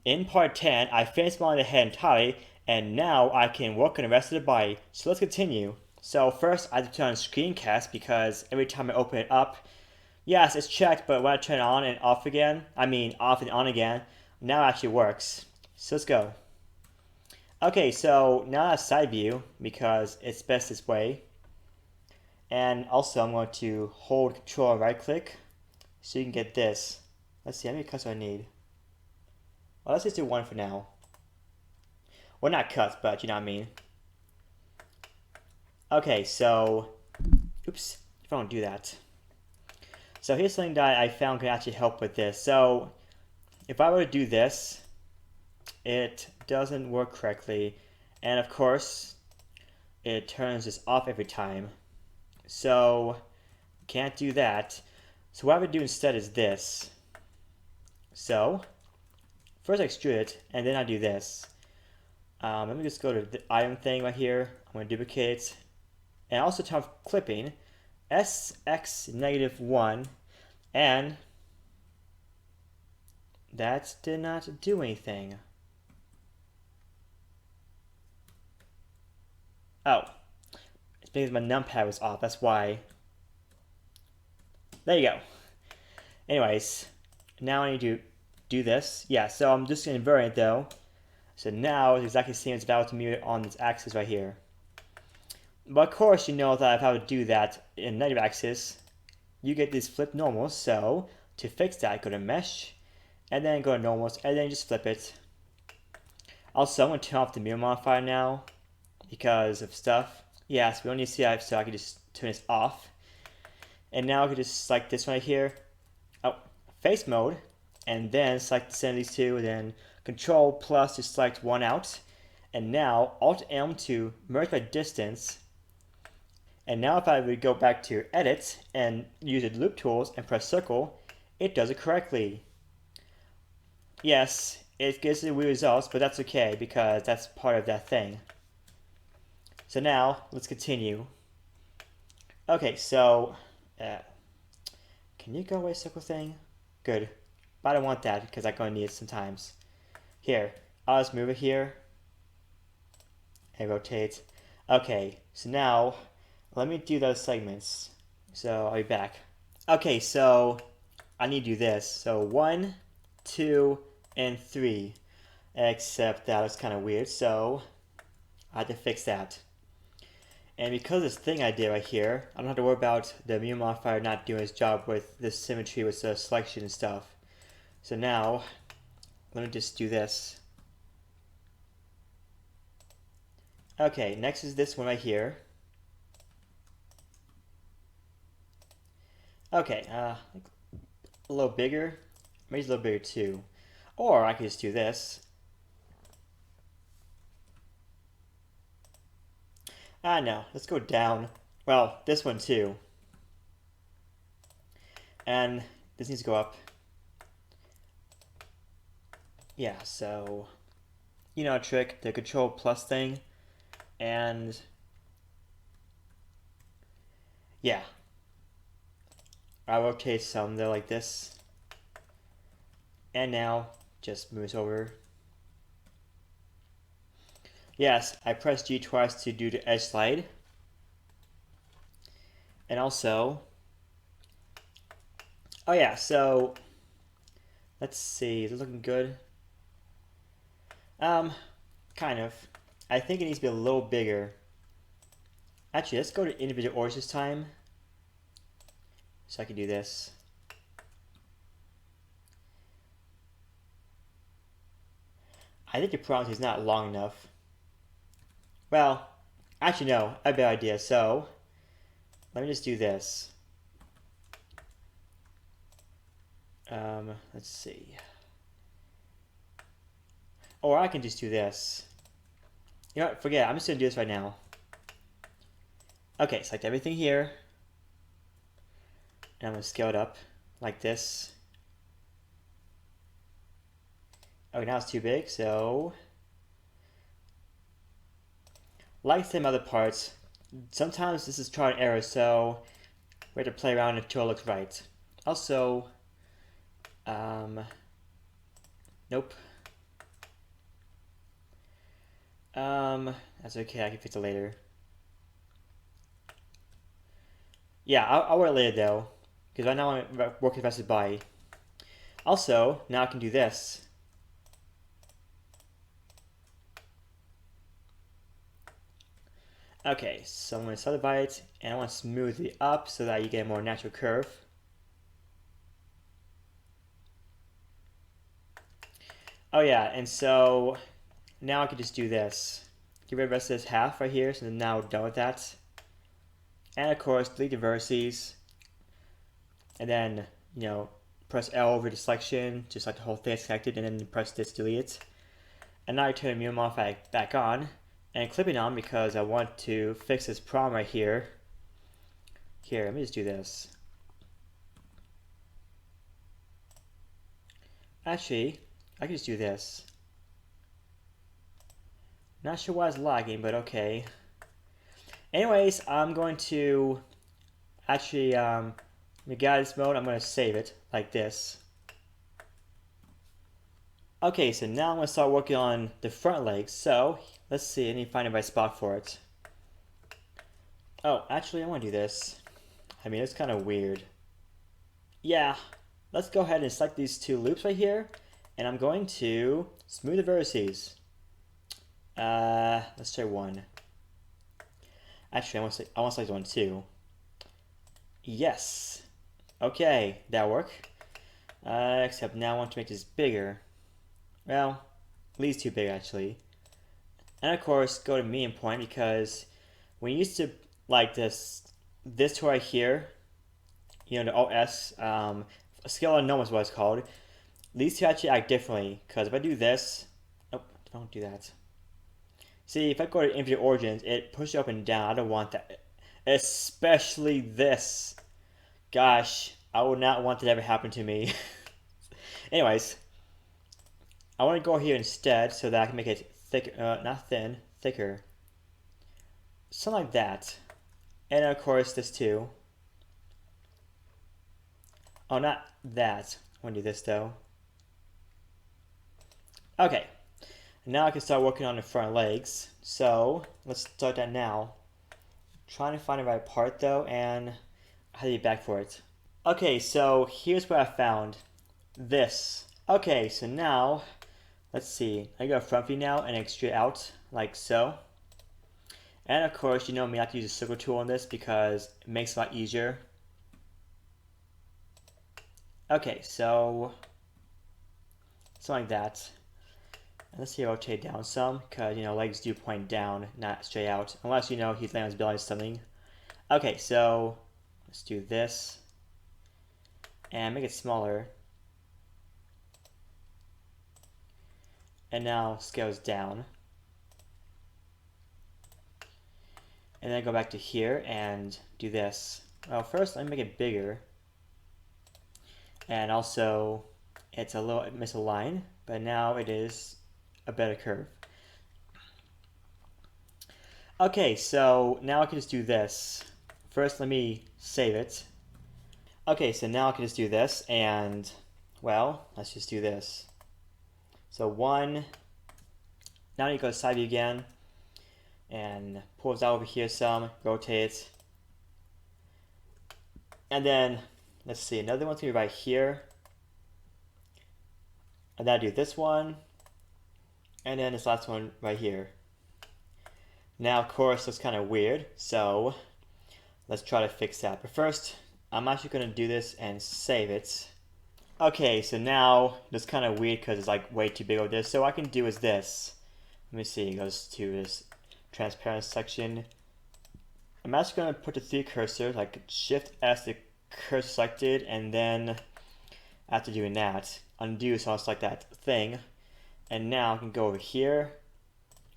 in part 10, I finished modeling the head entirely, and now I can work on the rest of the body. So let's continue. So first, I have to turn on screencast because every time I open it up, yes, it's checked, but when I turn it on and off again, I mean off and on again, now it actually works. So let's go. Okay, so now I have side view because it's best this way. And also I'm going to hold control and right click so you can get this. Let's see, how many cuts do I need? Well, let's just do one for now. Well, not cuts, but you know what I mean. Okay, so, oops, if I don't do that. So here's something that I found can actually help with this. So if I were to do this, it doesn't work correctly. And of course, it turns this off every time. So can't do that. So what I would do instead is this. So first I extrude it, and then I do this. Let me just go to the item thing right here. I'm going to duplicate it. And also turn off clipping. SX-1. And that did not do anything. Oh. It's because my numpad was off. That's why. There you go. Anyways. Now I need to do this. Yeah, so I'm just going to invert it though. So now it's exactly the same as if I was to move it on this axis right here. But of course you know that if I would do that in negative axis, you get these flip normals. So to fix that, go to mesh, and then go to normals, and then just flip it. Also, I'm going to turn off the mirror modifier now because of stuff. Yes, we don't need to see that, so I can just turn this off. And now I can just select this right here. Oh, face mode, and then select the center of these two, and then Control plus to select one out. And now Alt M to merge by distance. And now if I would go back to edit and use the loop tools and press circle, it does it correctly. Yes, it gives the weird results, but that's okay because that's part of that thing. So now let's continue. Okay, so can you go away, circle thing? Good. But I don't want that because I'm going to need it sometimes. Here, I'll just move it here and rotate. Okay, so now let me do those segments. So I'll be back. Okay, so I need to do this. So 1, 2, and 3. Except that was kind of weird, so I had to fix that. And because of this thing I did right here, I don't have to worry about the mirror modifier not doing its job with the symmetry with the selection and stuff. So now, let me just do this. Okay, next is this one right here. Okay, a little bigger, maybe a little bigger too. Or I could just do this. No, let's go down. Well, this one too. And this needs to go up. Yeah, so, you know a trick, the Control plus thing. And, yeah. I rotate some there like this. And now, just moves over. Yes, I press G twice to do the edge slide. And also, oh yeah, so let's see, is it looking good? Kind of. I think it needs to be a little bigger. Actually, let's go to individual ores this time. So I can do this. I think the prompt is not long enough. Well, actually no, I have a better idea. So let me just do this. Let's see. Or I can just do this. You know what, forget it. I'm just gonna do this right now. Okay, select everything here. And I'm gonna scale it up like this. Okay, now it's too big, so like some other parts, sometimes this is trial and error, so we have to play around until it looks right. Also, nope. That's okay, I can fix it later. Yeah, I'll wait later though, because right now I'm working fast as body. Also, now I can do this. Okay, so I'm going to subdivide it, and I want to smooth it up so that you get a more natural curve. Oh yeah, and so now I can just do this. Get rid of the rest of this half right here, so now we're done with that. And of course, delete the vertices. And then, press L over the selection, just like the whole thing is selected, and then press this to delete it. And now I turn the Mirror Modify back on, and clip it on because I want to fix this problem right here. Here, let me just do this. Actually, I can just do this. Not sure why it's lagging, but okay. Anyways, I'm going to actually, get out of this mode. I'm going to save it like this. Okay, so now I'm going to start working on the front legs. So, let's see, I need to find the right spot for it. Oh, actually, I want to do this. I mean, it's kind of weird. Yeah, let's go ahead and select these two loops right here. And I'm going to smooth the vertices. Let's try one. Actually, I want to select one too. Yes. Okay, that'll work. Except now I want to make this bigger. Well, at least too big actually. And of course, go to medium point because when you used to like this tool right here, the OS, scale unknown is what it's called. These two actually act differently because if I do this, oh, don't do that. See, if I go to Infinite Origins, it pushes up and down. I don't want that. Especially this. Gosh, I would not want that to ever happen to me. Anyways, I want to go here instead so that I can make it thick, not thin, thicker. Something like that. And of course, this too. Oh, not that. I want to do this though. Okay. Now I can start working on the front legs. So let's start that now. Trying to find the right part though, and I have to be back for it. Okay, so here's what I found. This. Okay, so now, let's see. I go front view now and extrude out like so. And of course, you know me, I have to use a circle tool on this because it makes it a lot easier. Okay, so something like that. And let's see, rotate down some because legs do point down, not straight out, unless he's laying on his belly or something. Okay, so let's do this and make it smaller. And now scales down. And then go back to here and do this. Well, first let me make it bigger. And also, it's a little misaligned, but now it is a better curve. Okay, so now I can just do this. First, let me save it. Okay, so now I can just do this, and, well, let's just do this. So one, now you go to side view again, and pull this out over here some, rotate it. And then, let's see, another one's gonna be right here. And then I do this one, and then this last one right here. Now, of course, that's kind of weird, so let's try to fix that. But first, I'm actually going to do this and save it. Okay, so now it's kind of weird because it's like way too big of this. So what I can do is this. Let me see, it goes to this transparent section. I'm actually going to put the 3 cursor, like Shift S, the cursor selected, and then after doing that, undo so I'll select that thing. And now I can go over here,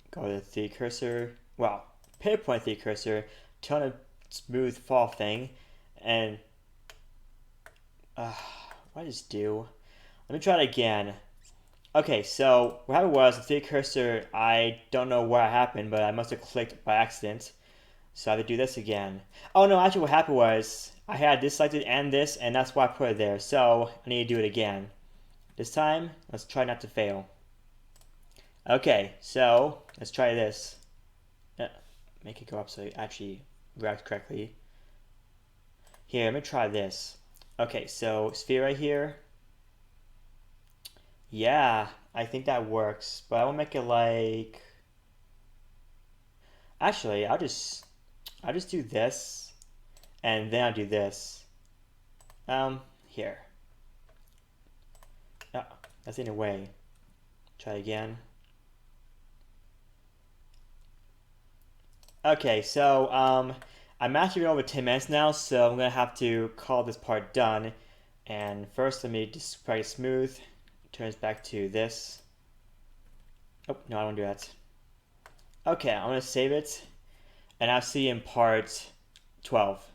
go to the 3 cursor, well, pinpoint 3 cursor, turn a smooth fall thing, and what did I just do? Let me try it again. Okay, so what happened was the 3 cursor, I don't know what happened, but I must have clicked by accident. So I have to do this again. Oh no, actually what happened was I had this selected and this, and that's why I put it there. So I need to do it again. This time, let's try not to fail. Okay, so let's try this. Make it go up so it actually reacts correctly. Here, let me try this. Okay, so sphere right here. Yeah, I think that works, but I will make it like. Actually, I'll just do this, and then I'll do this. Here. Oh, that's in a way. Try again. Okay, so I'm actually over 10 minutes now, so I'm gonna have to call this part done. And first, let me just try it smooth. Turns back to this. Oh no, I don't do that. Okay, I'm gonna save it, and I'll see you in part 12.